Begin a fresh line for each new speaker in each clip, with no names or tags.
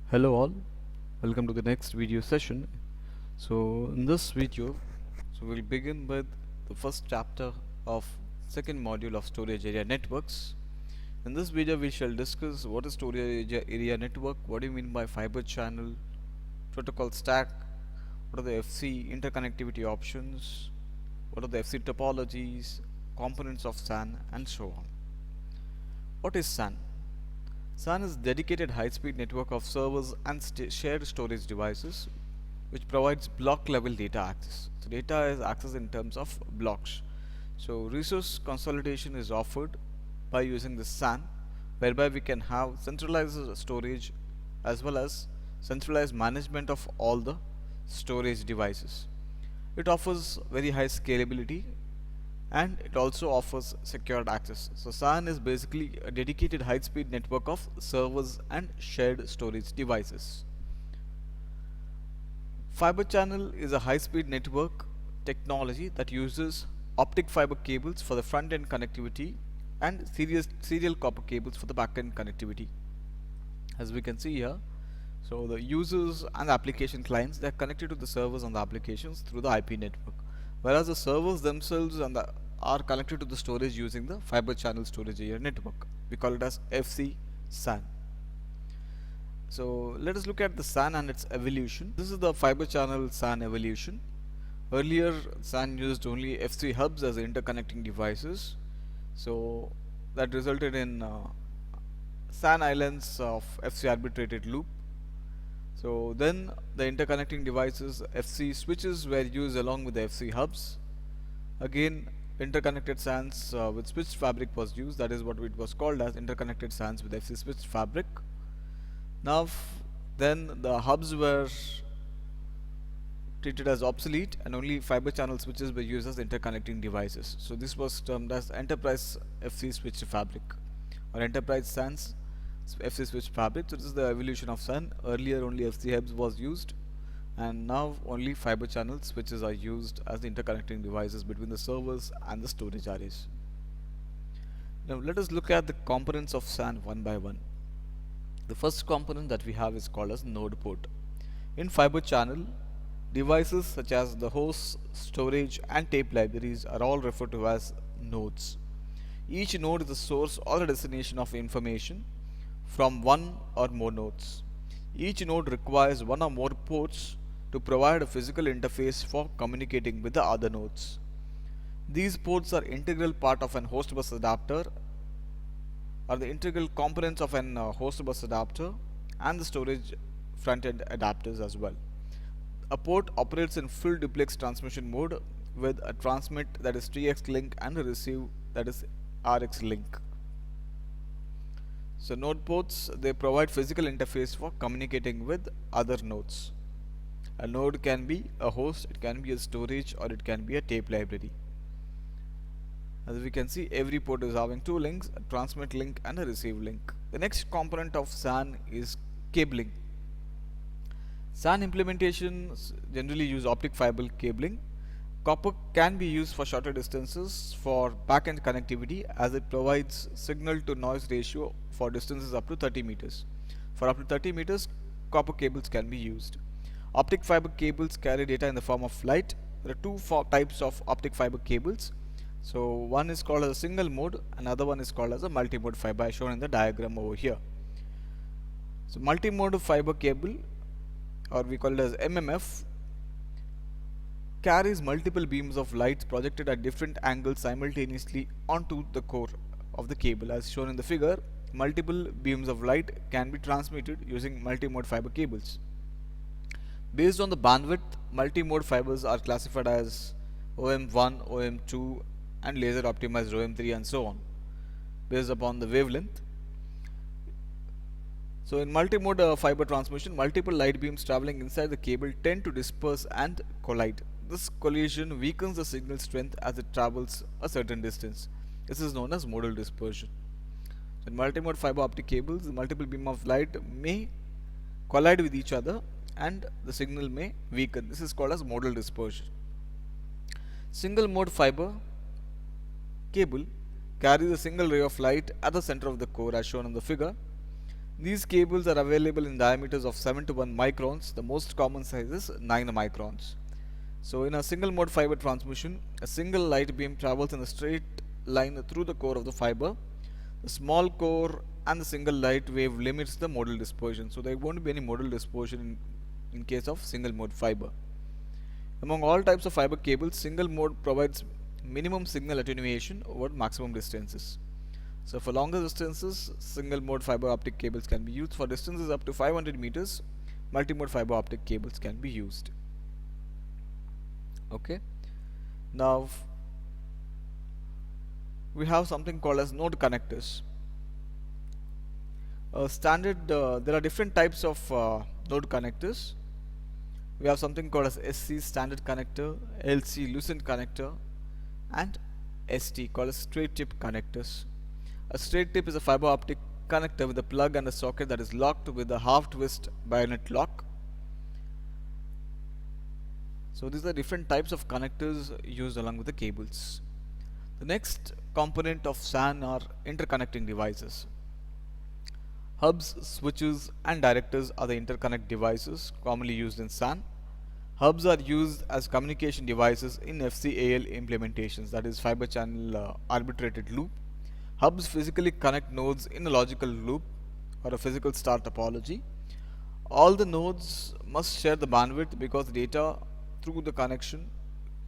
Hello all, welcome to the next video session. So in this video, we'll begin with the first chapter of second module of storage area networks. In this video we shall discuss what is storage area network, what do you mean by fiber channel, protocol stack, what are the FC interconnectivity options, what are the FC topologies, components of SAN, and so on. What is SAN? SAN is a dedicated high-speed network of servers and shared storage devices which provides block-level data access. So data is accessed in terms of blocks. So resource consolidation is offered by using the SAN, whereby we can have centralized storage as well as centralized management of all the storage devices. It offers very high scalability and it also offers secured access. So SAN is basically a dedicated high-speed network of servers and shared storage devices. Fiber channel is a high-speed network technology that uses optic fiber cables for the front-end connectivity and serial copper cables for the back-end connectivity. As we can see here, so the users and the application clients, they are connected to the servers on the applications through the IP network, whereas the servers themselves are connected to the storage using the fiber channel storage area network. We call it as FC SAN. So let us look at the SAN and its evolution. This is the fiber channel SAN evolution. Earlier SAN used only FC hubs as interconnecting devices, so that resulted in SAN islands of FC arbitrated loop. So then the interconnecting devices FC switches were used along with the FC hubs. Again, interconnected SANs with switched fabric was used. That is what it was called as, interconnected SANs with FC switched fabric. Now then the hubs were treated as obsolete and only fiber channel switches were used as interconnecting devices. So this was termed as enterprise FC switched fabric or enterprise SANs FC switched fabric. So this is the evolution of SAN. Earlier only FC hubs was used, and now only fiber channel switches are used as the interconnecting devices between the servers and the storage arrays. Now let us look at the components of SAN one by one. The first component that we have is called as node port. In fiber channel, devices such as the host, storage and tape libraries are all referred to as nodes. Each node is the source or the destination of information from one or more nodes. Each node requires one or more ports to provide a physical interface for communicating with the other nodes. These ports are integral part of an host bus adapter, are the integral components of an host bus adapter and the storage front-end adapters as well. A port operates in full duplex transmission mode with a transmit, that is TX link, and a receive, that is RX link. So node ports, they provide physical interface for communicating with other nodes. A node can be a host, it can be a storage, or it can be a tape library. As we can see, every port is having two links, a transmit link and a receive link. The next component of SAN is cabling. SAN implementations generally use optic fiber cabling. Copper can be used for shorter distances for back-end connectivity, as it provides signal to noise ratio for distances up to 30 meters. For up to 30 meters, copper cables can be used. Optic fiber cables carry data in the form of light. There are two types of optic fiber cables. So one is called as a single mode, another one is called as a multi-mode fiber, as shown in the diagram over here. So multi-mode fiber cable, or we call it as MMF, carries multiple beams of light projected at different angles simultaneously onto the core of the cable. As shown in the figure, multiple beams of light can be transmitted using multi-mode fiber cables. Based on the bandwidth, multi-mode fibers are classified as OM1, OM2 and laser optimized OM3 and so on, based upon the wavelength. So in multi-mode fiber transmission, multiple light beams traveling inside the cable tend to disperse and collide. This collision weakens the signal strength as it travels a certain distance. This is known as modal dispersion. In multimode fiber optic cables, the multiple beam of light may collide with each other and the signal may weaken. This is called as modal dispersion. Single mode fiber cable carries a single ray of light at the center of the core as shown in the figure. These cables are available in diameters of 7 to 1 microns. The most common size is 9 microns. So in a single mode fiber transmission, a single light beam travels in a straight line through the core of the fiber. The small core and the single light wave limits the modal dispersion. So there won't be any modal dispersion in case of single mode fiber. Among all types of fiber cables, single mode provides minimum signal attenuation over maximum distances. So for longer distances, single mode fiber optic cables can be used. For distances up to 500 meters, multi-mode fiber optic cables can be used. Okay. Now we have something called as node connectors. There are different types of node connectors. We have something called as SC standard connector, LC lucent connector, and ST called as straight tip connectors. A straight tip is a fiber optic connector with a plug and a socket that is locked with a half twist bayonet lock. So these are different types of connectors used along with the cables. The next component of SAN are interconnecting devices. Hubs, switches, and directors are the interconnect devices commonly used in SAN. Hubs are used as communication devices in FCAL implementations, that is fiber channel arbitrated loop. Hubs physically connect nodes in a logical loop or a physical star topology. All the nodes must share the bandwidth because data through the connection,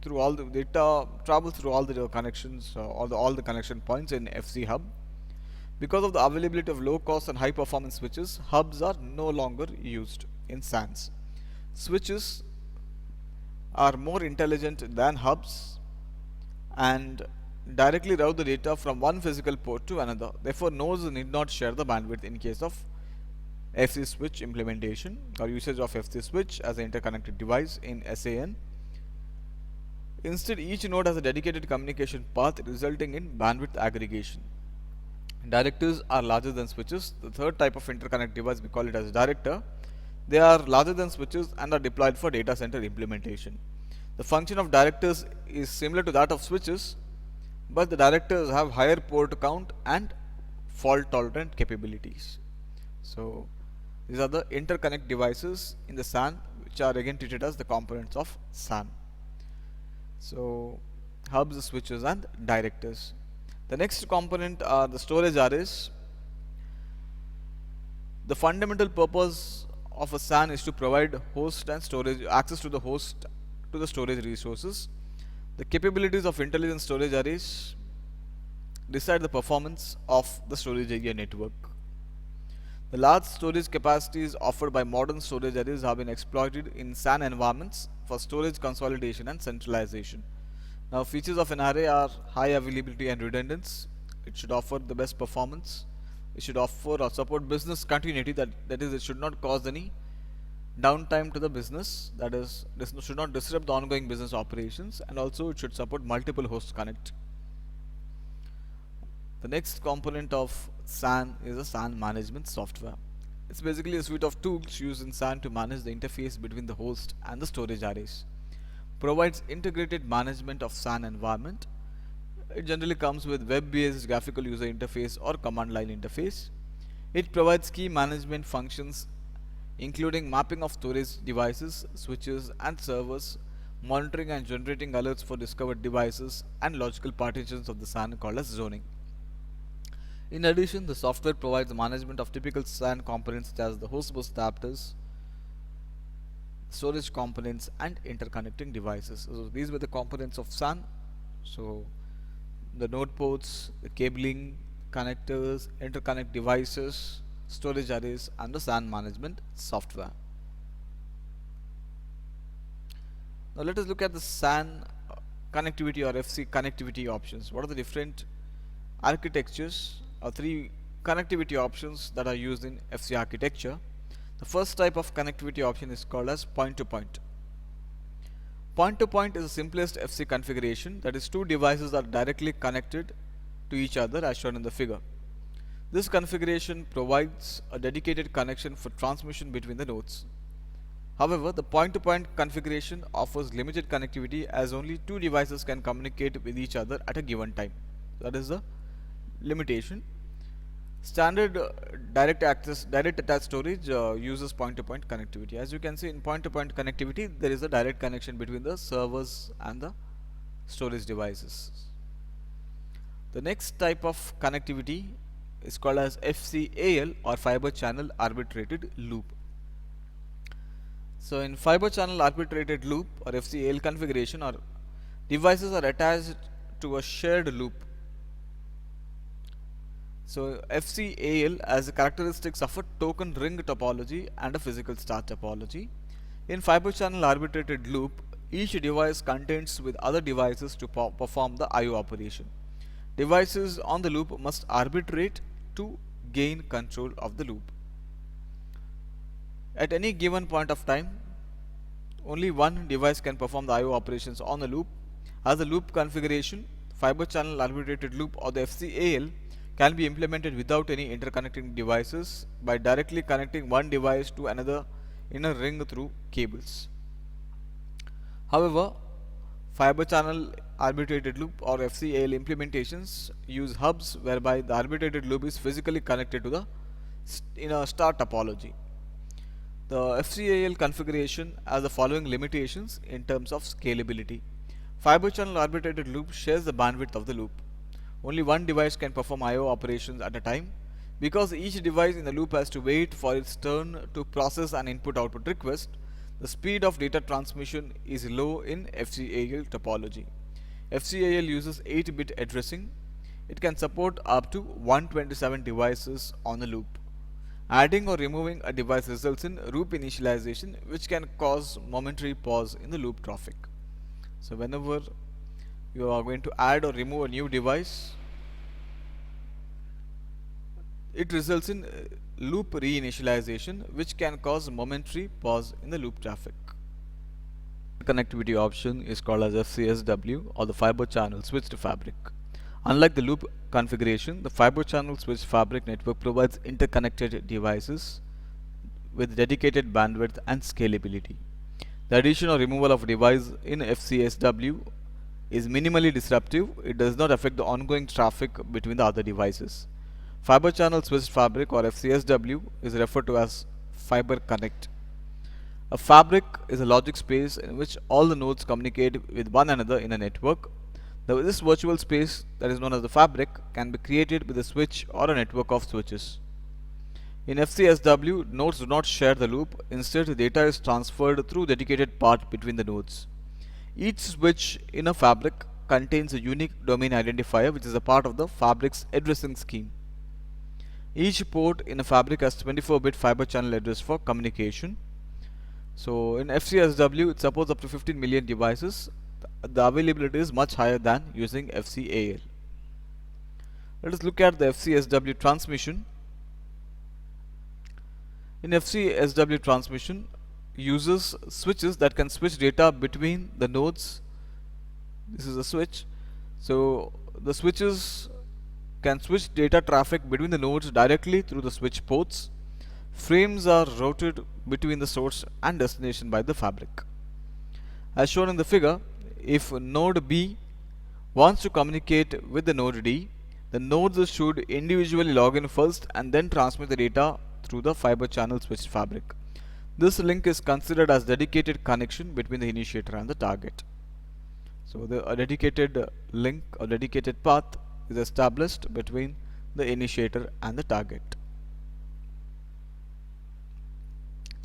through all the data travels through all the connections, all the connection points in FC hub. Because of the availability of low cost and high performance switches, hubs are no longer used in SANs. Switches are more intelligent than hubs and directly route the data from one physical port to another. Therefore, nodes need not share the bandwidth in case of FC switch implementation or usage of FC switch as an interconnected device in SAN. Instead, each node has a dedicated communication path resulting in bandwidth aggregation. Directors are larger than switches. The third type of interconnect device, we call it as director. They are larger than switches and are deployed for data center implementation. The function of directors is similar to that of switches, but the directors have higher port count and fault tolerant capabilities. So these are the interconnect devices in the SAN, which are again treated as the components of SAN. So hubs, switches, and directors. The next component are the storage arrays. The fundamental purpose of a SAN is to provide host and storage access to the host to the storage resources. The capabilities of intelligent storage arrays decide the performance of the storage area network. The large storage capacities offered by modern storage arrays have been exploited in SAN environments for storage consolidation and centralization. Now, features of an array are high availability and redundance. It should offer the best performance. It should offer or support business continuity, that is, it should not cause any downtime to the business, that is, this should not disrupt the ongoing business operations, and also it should support multiple host connect. The next component of SAN is a SAN management software. It's basically a suite of tools used in SAN to manage the interface between the host and the storage arrays. Provides integrated management of SAN environment. It generally comes with web-based graphical user interface or command line interface. It provides key management functions including mapping of storage devices, switches, and servers, monitoring and generating alerts for discovered devices, and logical partitions of the SAN called as zoning. In addition, the software provides management of typical SAN components such as the host bus adapters, storage components, and interconnecting devices. So these were the components of SAN. So the node ports, the cabling, connectors, interconnect devices, storage arrays, and the SAN management software. Now let us look at the SAN connectivity or FC connectivity options. What are the different architectures or three connectivity options that are used in FC architecture? The first type of connectivity option is called as point-to-point. Point-to-point is the simplest FC configuration, that is, two devices are directly connected to each other as shown in the figure. This configuration provides a dedicated connection for transmission between the nodes. However, the point-to-point configuration offers limited connectivity as only two devices can communicate with each other at a given time. That is the limitation. Standard direct attached storage uses point-to-point connectivity. As you can see, in point-to-point connectivity, there is a direct connection between the servers and the storage devices. The next type of connectivity is called as FCAL, or fiber channel arbitrated loop. So in fiber channel arbitrated loop or FCAL configuration, or devices are attached to a shared loop. So FCAL has the characteristics of a token ring topology and a physical star topology. In fiber channel arbitrated loop, each device contains with other devices to perform the IO operation. Devices on the loop must arbitrate to gain control of the loop. At any given point of time, only one device can perform the IO operations on the loop. As the loop configuration, fiber channel arbitrated loop or the FCAL can be implemented without any interconnecting devices by directly connecting one device to another in a ring through cables. However, fiber channel arbitrated loop or FCAL implementations use hubs whereby the arbitrated loop is physically connected to the in a star topology. The FCAL configuration has the following limitations in terms of scalability. Fiber channel arbitrated loop shares the bandwidth of the loop. Only one device can perform IO operations at a time. Because each device in the loop has to wait for its turn to process an input-output request, the speed of data transmission is low in FCAL topology. FCAL uses 8-bit addressing. It can support up to 127 devices on the loop. Adding or removing a device results in loop initialization, which can cause momentary pause in the loop traffic. So whenever you are going to add or remove a new device, it results in loop reinitialization, which can cause momentary pause in the loop traffic. The connectivity option is called as FCSW, or the fiber channel switched fabric. Unlike the loop configuration, the fiber channel switched fabric network provides interconnected devices with dedicated bandwidth and scalability. The addition or removal of a device in FCSW is minimally disruptive. It does not affect the ongoing traffic between the other devices. Fiber channel switched fabric or FCSW is referred to as fiber connect. A fabric is a logic space in which all the nodes communicate with one another in a network. This virtual space, that is known as the fabric, can be created with a switch or a network of switches. In FCSW, nodes do not share the loop. Instead, the data is transferred through dedicated path between the nodes. Each switch in a fabric contains a unique domain identifier, which is a part of the fabric's addressing scheme. Each port in a fabric has 24-bit fiber channel address for communication. So in FCSW, it supports up to 15 million devices. The availability is much higher than using FCAL. Let us look at the FCSW transmission. In FCSW transmission, uses switches that can switch data between the nodes. This is a switch. So the switches can switch data traffic between the nodes directly through the switch ports. Frames are routed between the source and destination by the fabric. As shown in the figure, if node B wants to communicate with the node D, the nodes should individually log in first and then transmit the data through the fiber channel switched fabric. This link is considered as dedicated connection between the initiator and the target. So a dedicated link or dedicated path is established between the initiator and the target.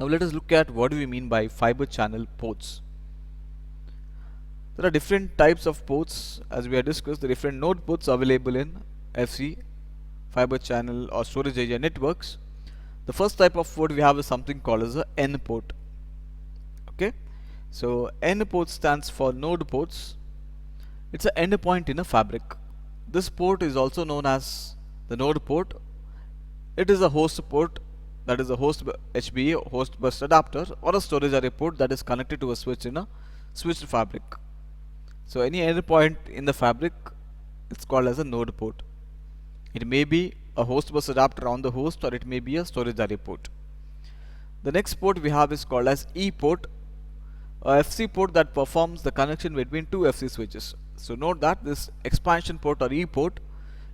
Now let us look at what do we mean by fiber channel ports. There are different types of ports, as we have discussed. The different node ports available in FC, fiber channel or storage area networks. The first type of port we have is something called as a N port. Okay, so N port stands for node ports. It's an endpoint in a fabric. This port is also known as the node port. It is a host port, that is a host HBA, host bus adapter, or a storage array port that is connected to a switch in a switched fabric. So any endpoint in the fabric, it's called as a node port. It may be a host bus adapter on the host, or it may be a storage array port. The next port we have is called as E port, a FC port that performs the connection between two FC switches. So note that this expansion port or E port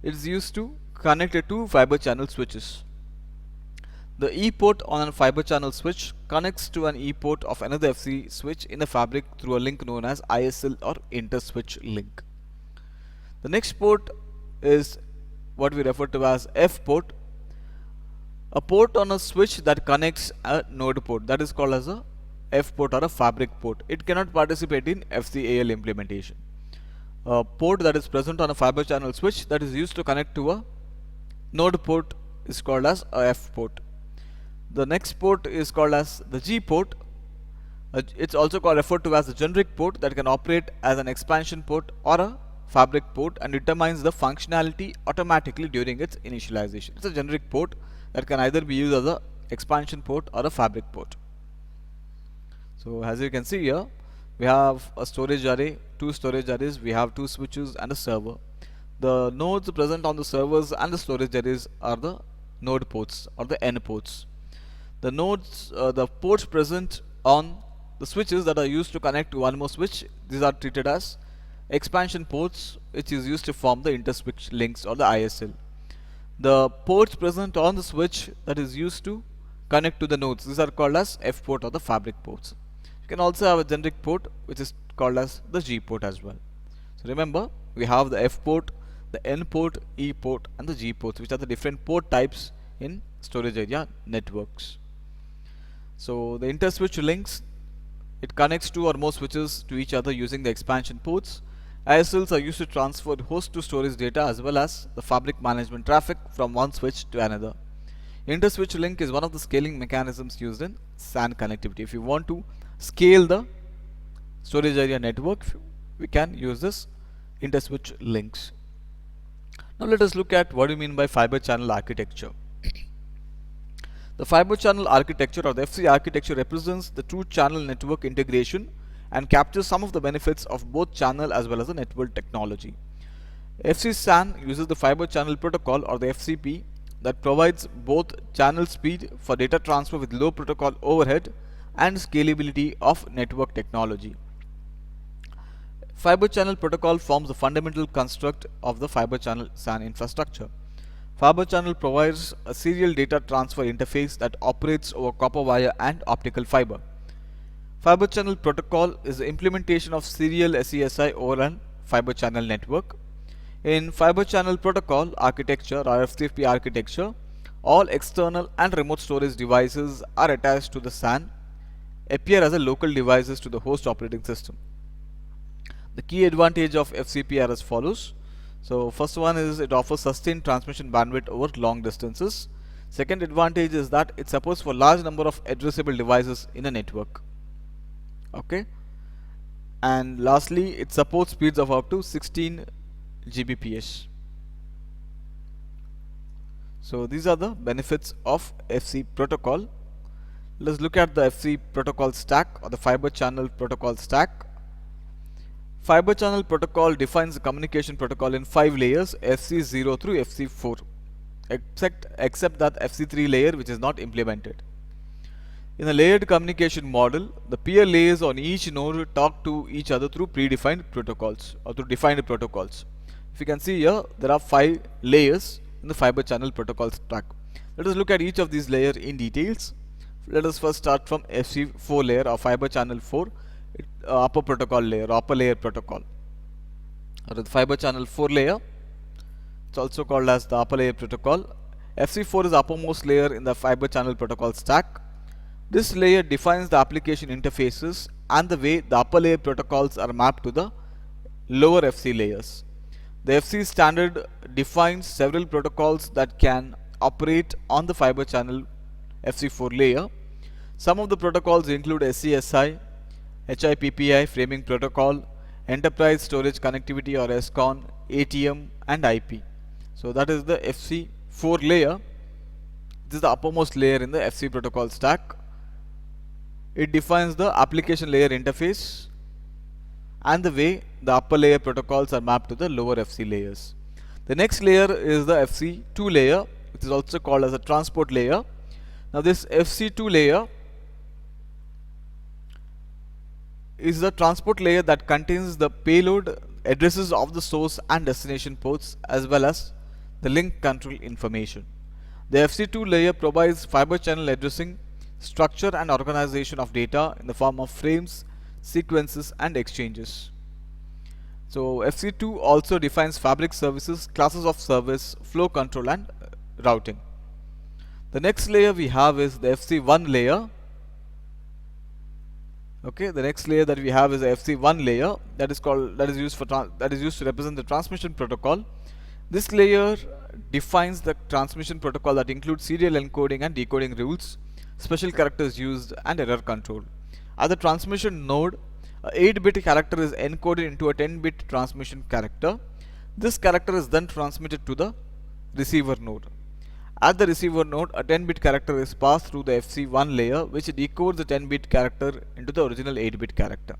is used to connect the two fiber channel switches. The E port on a fiber channel switch connects to an E port of another FC switch in a fabric through a link known as ISL or inter-switch link. The next port is what we refer to as F port, a port on a switch that connects a node port, that is called as a F port or a fabric port. It cannot participate in FCAL implementation. A port that is present on a fiber channel switch that is used to connect to a node port is called as a F port. The next port is called as the G port. It's also referred to as the generic port that can operate as an expansion port or a fabric port and determines the functionality automatically during its initialization. It's a generic port that can either be used as a expansion port or a fabric port. So as you can see here, we have a storage array, two storage arrays, we have two switches and a server. The nodes present on the servers and the storage arrays are the node ports or the N ports. The nodes, the ports present on the switches that are used to connect to one more switch, these are treated as expansion ports, which is used to form the inter-switch links or the ISL. The ports present on the switch that is used to connect to the nodes, these are called as F port or the fabric ports. You can also have a generic port which is called as the G port as well. So remember, we have the F port, the N port, E port and the G ports, which are the different port types in storage area networks. So the inter-switch links, it connects two or more switches to each other using the expansion ports. ISLs are used to transfer host to storage data as well as the fabric management traffic from one switch to another. Inter-switch link is one of the scaling mechanisms used in SAN connectivity. If you want to scale the storage area network, we can use this inter-switch links. Now let us look at what do you mean by fiber channel architecture. The fiber channel architecture or the FC architecture represents the true channel network integration and captures some of the benefits of both channel as well as the network technology. FC SAN uses the fiber channel protocol or the FCP that provides both channel speed for data transfer with low protocol overhead and scalability of network technology. Fiber channel protocol forms the fundamental construct of the fiber channel SAN infrastructure. Fiber channel provides a serial data transfer interface that operates over copper wire and optical fiber. Fiber channel protocol is the implementation of serial SESI over a fiber channel network. In fiber channel protocol architecture or FCP architecture, all external and remote storage devices are attached to the SAN, appear as a local devices to the host operating system. The key advantage of FCP are as follows. So first one is it offers sustained transmission bandwidth over long distances. Second advantage is that it supports for large number of addressable devices in a network. Okay. And lastly, it supports speeds of up to 16 Gbps. So these are the benefits of FC protocol. Let's look at the FC protocol stack or the fiber channel protocol stack. Fiber channel protocol defines the communication protocol in 5 layers, FC0 through FC4, except that FC3 layer which is not implemented. In a layered communication model, the peer layers on each node talk to each other through predefined protocols or through defined protocols. If you can see here, there are 5 layers in the fiber channel protocol stack. Let us look at each of these layers in details. Let us first start from FC4 layer or fiber channel 4. Upper protocol layer, upper layer protocol, or the fiber channel 4 layer. It's also called as the upper layer protocol. FC4 is the uppermost layer in the fiber channel protocol stack. This layer defines the application interfaces and the way the upper layer protocols are mapped to the lower FC layers. The FC standard defines several protocols that can operate on the fiber channel FC4 layer. Some of the protocols include SCSI, HIPPI framing protocol, enterprise storage connectivity or SCON, ATM and IP. So that is the FC4 layer. This is the uppermost layer in the FC protocol stack. It defines the application layer interface and the way the upper layer protocols are mapped to the lower FC layers. The next layer is the FC2 layer, which is also called as a transport layer. Now this FC2 layer is the transport layer that contains the payload, addresses of the source and destination ports, as well as the link control information. The FC2 layer provides fiber channel addressing, structure and organization of data in the form of frames, sequences and exchanges. So FC2 also defines fabric services, classes of service, flow control and routing. The next layer we have is the FC1 layer. Okay, the next layer that we have is the FC1 layer, that is used to represent the transmission protocol. This layer defines the transmission protocol that includes serial encoding and decoding rules, special characters used and error control. At the transmission node, a 8-bit character is encoded into a 10-bit transmission character. This character is then transmitted to the receiver node. At the receiver node, a 10-bit character is passed through the FC1 layer, which decodes the 10-bit character into the original 8-bit character.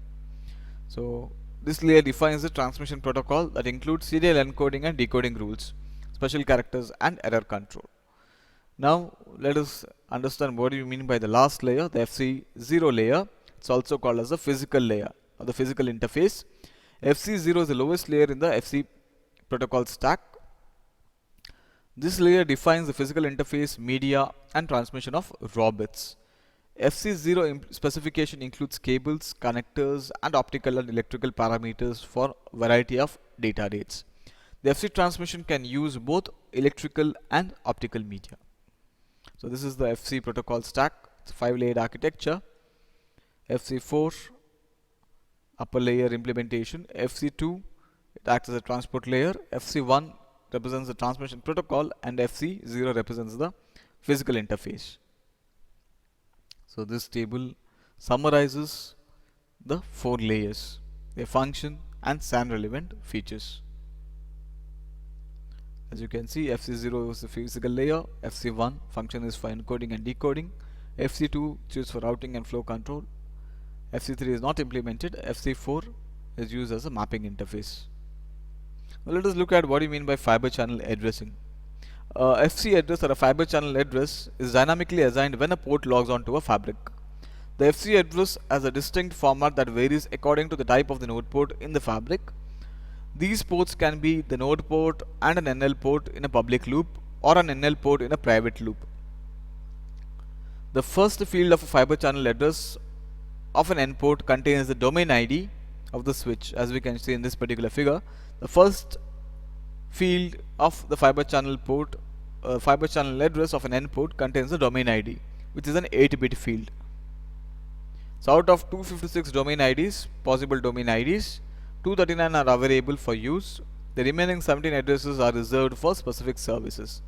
So this layer defines the transmission protocol that includes serial encoding and decoding rules, special characters and error control. Now let us understand what do you mean by the last layer, the FC0 layer. It's also called as the physical layer or the physical interface. FC0 is the lowest layer in the FC protocol stack. This layer defines the physical interface, media and transmission of raw bits. FC0 specification includes cables, connectors and optical and electrical parameters for variety of data rates. The FC transmission can use both electrical and optical media. So this is the FC protocol stack. It's a 5-layered architecture. FC4 upper layer implementation, FC2 it acts as a transport layer, FC1 represents the transmission protocol and FC0 represents the physical interface. So this table summarizes the 4 layers, their function and SAN relevant features. As you can see, FC0 is the physical layer, FC1 function is for encoding and decoding, FC2 used for routing and flow control, FC3 is not implemented, FC4 is used as a mapping interface. Now let us look at what you mean by fiber channel addressing. FC address or a fiber channel address is dynamically assigned when a port logs onto a fabric. The FC address has a distinct format that varies according to the type of the node port in the fabric. These ports can be the node port and an NL port in a public loop or an NL port in a private loop. The first field of a fiber channel address of an N port contains the domain ID of the switch. As we can see in this particular figure, the first field of the fiber channel port, fiber channel address of an N port contains the domain ID, which is an 8-bit field. So out of 256 domain IDs, possible domain IDs, 239 are available for use. The remaining 17 addresses are reserved for specific services.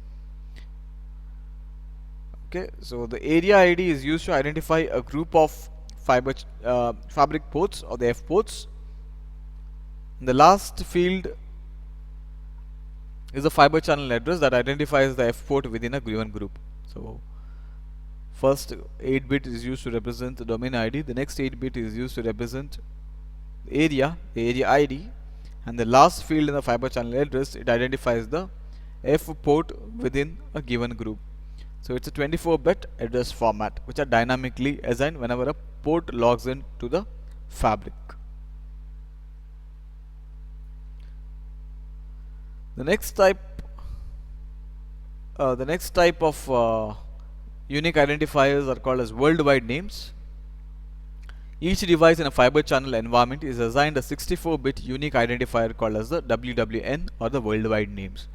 Okay, so the area ID is used to identify a group of fabric ports or the F ports. And the last field is a fiber channel address that identifies the F port within a given group. So first 8-bit is used to represent the domain ID, the next 8-bit is used to represent the area ID, and the last field in the fiber channel address, it identifies the F port within a given group. So it's a 24-bit address format which are dynamically assigned whenever a port logs in to the fabric. The next type of unique identifiers are called as worldwide names. Each device in a fiber channel environment is assigned a 64-bit unique identifier called as the WWN or the worldwide names.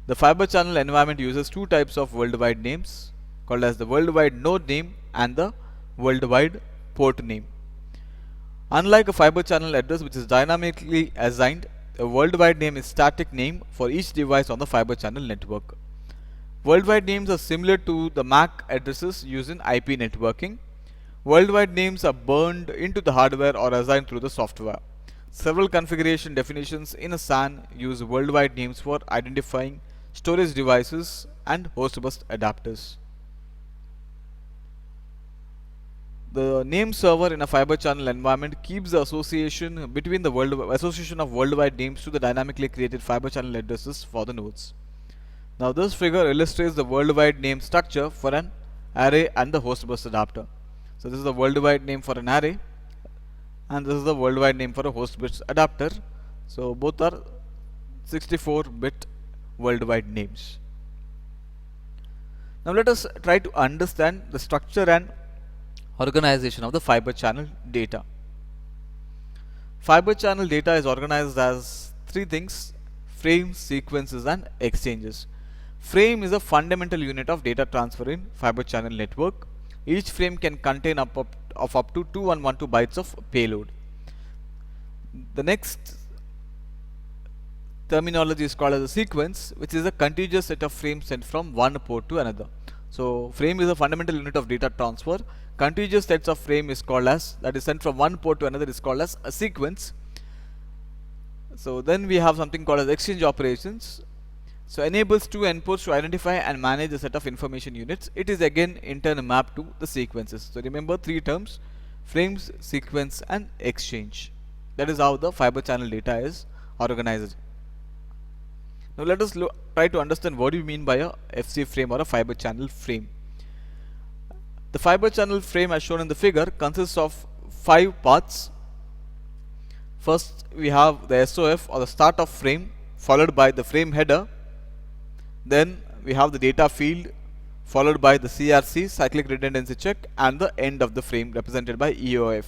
The fiber channel environment uses 2 types of worldwide names called as the worldwide node name and the worldwide port name. Unlike a fiber channel address which is dynamically assigned, a worldwide name is static name for each device on the fiber channel network. Worldwide names are similar to the MAC addresses used in IP networking. Worldwide names are burned into the hardware or assigned through the software. Several configuration definitions in a SAN use worldwide names for identifying storage devices and host bus adapters. The name server in a fiber channel environment keeps the association between the association of worldwide names to the dynamically created fiber channel addresses for the nodes. Now this figure illustrates the worldwide name structure for an array and the host bus adapter. So this is the worldwide name for an array and this is the worldwide name for a host bus adapter. So both are 64-bit worldwide names. Now let us try to understand the structure and organization of the fiber channel data. Fiber channel data is organized as three things: frames, sequences and exchanges. Frame is a fundamental unit of data transfer in fiber channel network. Each frame can contain up to 2112 bytes of payload. The next terminology is called as a sequence, which is a contiguous set of frames sent from one port to another. So frame is a fundamental unit of data transfer. Contiguous sets of frame is called as, that is sent from one port to another, is called as a sequence. So then we have something called as exchange operations. So enables two endpoints to identify and manage a set of information units. It is again in turn mapped to the sequences. So remember three terms: frames, sequence and exchange. That is how the fiber channel data is organized. Now let us try to understand what do you mean by a FC frame or a fiber channel frame. The fiber channel frame as shown in the figure consists of 5 parts. First we have the SOF or the start of frame, followed by the frame header. Then we have the data field, followed by the CRC, cyclic redundancy check, and the end of the frame represented by EOF.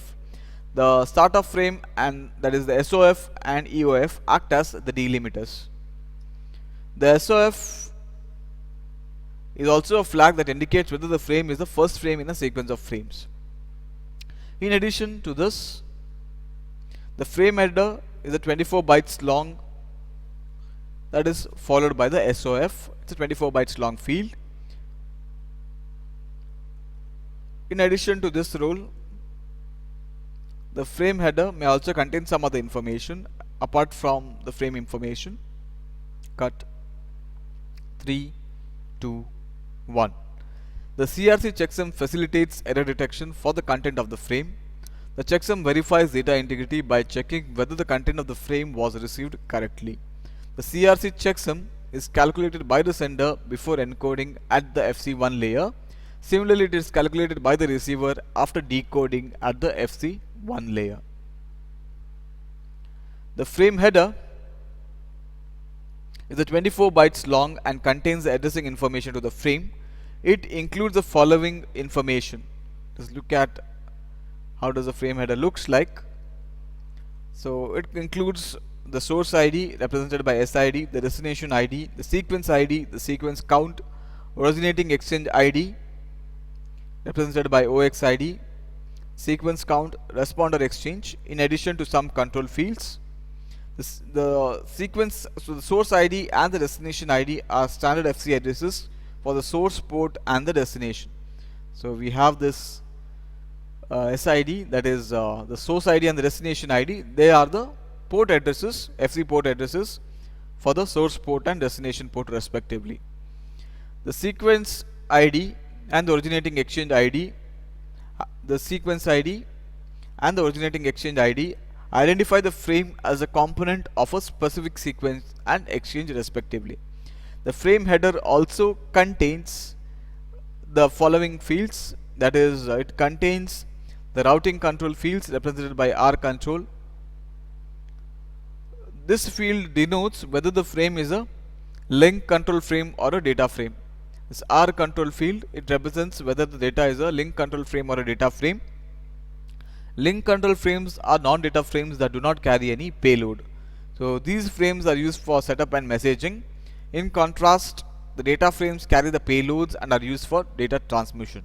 The start of frame, and that is the SOF and EOF, act as the delimiters. The SOF is also a flag that indicates whether the frame is the first frame in a sequence of frames. In addition to this, the frame header is a 24 bytes long, that is followed by the SOF. It's a 24 bytes long field. In addition to this role, the frame header may also contain some other information apart from the frame information. Cut 3, 2, 1. The CRC checksum facilitates error detection for the content of the frame. The checksum verifies data integrity by checking whether the content of the frame was received correctly. The CRC checksum is calculated by the sender before encoding at the FC1 layer. Similarly, it is calculated by the receiver after decoding at the FC1 layer. The frame header is a 24 bytes long and contains the addressing information to the frame. It includes the following information. Let's look at how does the frame header looks like. So it includes the source ID represented by SID, the destination ID, the sequence ID, the sequence count, originating exchange ID represented by OXID, sequence count, responder exchange, in addition to some control fields. The sequence, so the source ID and the destination ID are standard FC addresses for the source port and the destination. So we have this SID, that is the source ID and the destination ID. They are the port addresses, FC port addresses for the source port and destination port respectively. The sequence ID and the originating exchange ID, the sequence ID and the originating exchange ID identify the frame as a component of a specific sequence and exchange respectively. The frame header also contains the following fields, that is it contains the routing control fields represented by R control. This field denotes whether the frame is a link control frame or a data frame. This R control field, it represents whether the data is a link control frame or a data frame. Link control frames are non-data frames that do not carry any payload. So these frames are used for setup and messaging. In contrast, the data frames carry the payloads and are used for data transmission.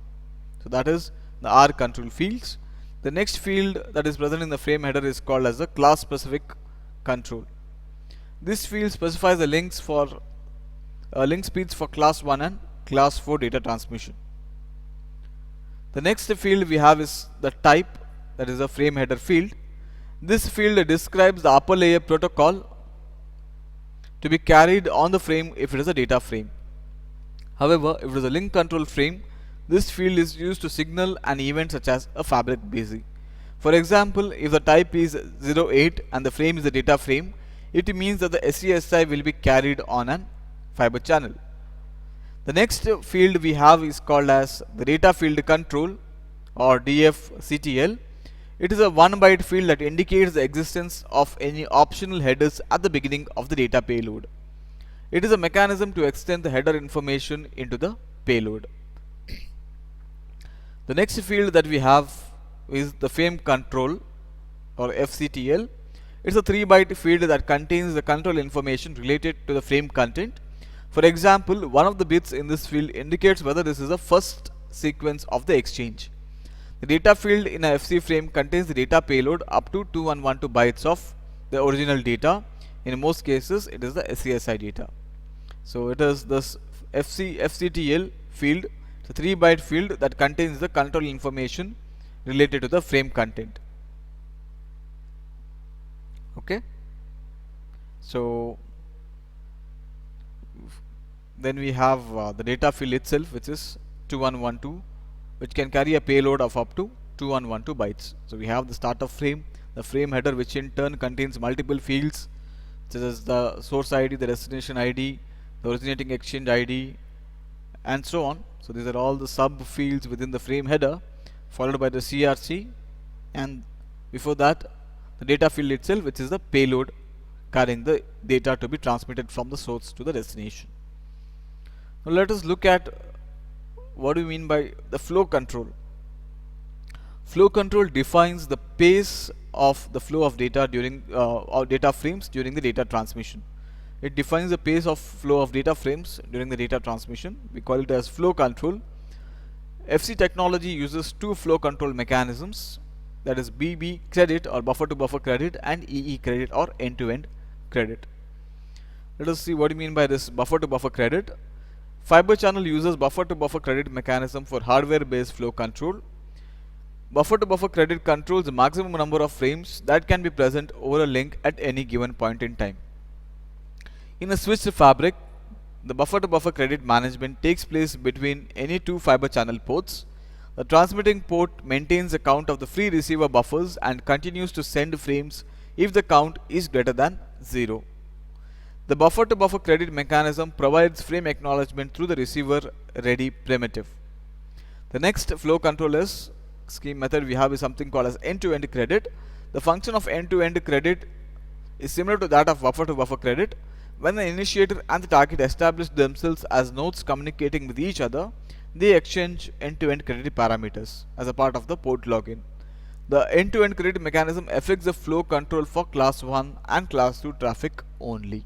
So that is the R control fields. The next field that is present in the frame header is called as a class specific control. This field specifies the links for link speeds for class 1 and class 4 data transmission. The next field we have is the type, that is a frame header field. This field describes the upper layer protocol to be carried on the frame if it is a data frame. However, if it is a link control frame, This field is used to signal an event such as a fabric busy. For example, if the type is 08 and the frame is a data frame, it means that the SCSI will be carried on an fiber channel. The next field we have is called as the data field control or DFCTL. It is a 1 byte field that indicates the existence of any optional headers at the beginning of the data payload. It is a mechanism to extend the header information into the payload. The next field that we have is the frame control or FCTL. It's a 3 byte field that contains the control information related to the frame content. For example, one of the bits in this field indicates whether this is the first sequence of the exchange. The data field in a FC frame contains the data payload up to 2112 bytes of the original data. In most cases, it is the SCSI data. So it is this FCTL field, the 3 byte field that contains the control information related to the frame content. Okay. So then we have the data field itself, which is 2112, which can carry a payload of up to 2112 bytes. So we have the startup frame, the frame header, which in turn contains multiple fields such as the source ID, the destination ID, the originating exchange ID, and so on. So these are all the sub fields within the frame header, followed by the CRC, and before that the data field itself, which is the payload carrying the data to be transmitted from the source to the destination. Now let us look at what do we mean by the flow control. Flow control defines the pace of the flow of data during or data frames during the data transmission. It defines the pace of flow of data frames during the data transmission. We call it as flow control. FC technology uses two flow control mechanisms, that is BB credit or buffer to buffer credit and EE credit or end to end credit. Let us see what do you mean by this buffer to buffer credit. Fiber channel uses buffer to buffer credit mechanism for hardware based flow control. Buffer to buffer credit controls the maximum number of frames that can be present over a link at any given point in time. In a switched fabric, the buffer to buffer credit management takes place between any two fiber channel ports. The transmitting port maintains a count of the free receiver buffers and continues to send frames if the count is greater than 0. The buffer to buffer credit mechanism provides frame acknowledgement through the receiver ready primitive. The next flow control scheme method we have is something called as end to end credit. The function of end to end credit is similar to that of buffer to buffer credit. When the initiator and the target establish themselves as nodes communicating with each other, they exchange end to end credit parameters as a part of the port login. The end to end credit mechanism affects the flow control for class 1 and class 2 traffic only.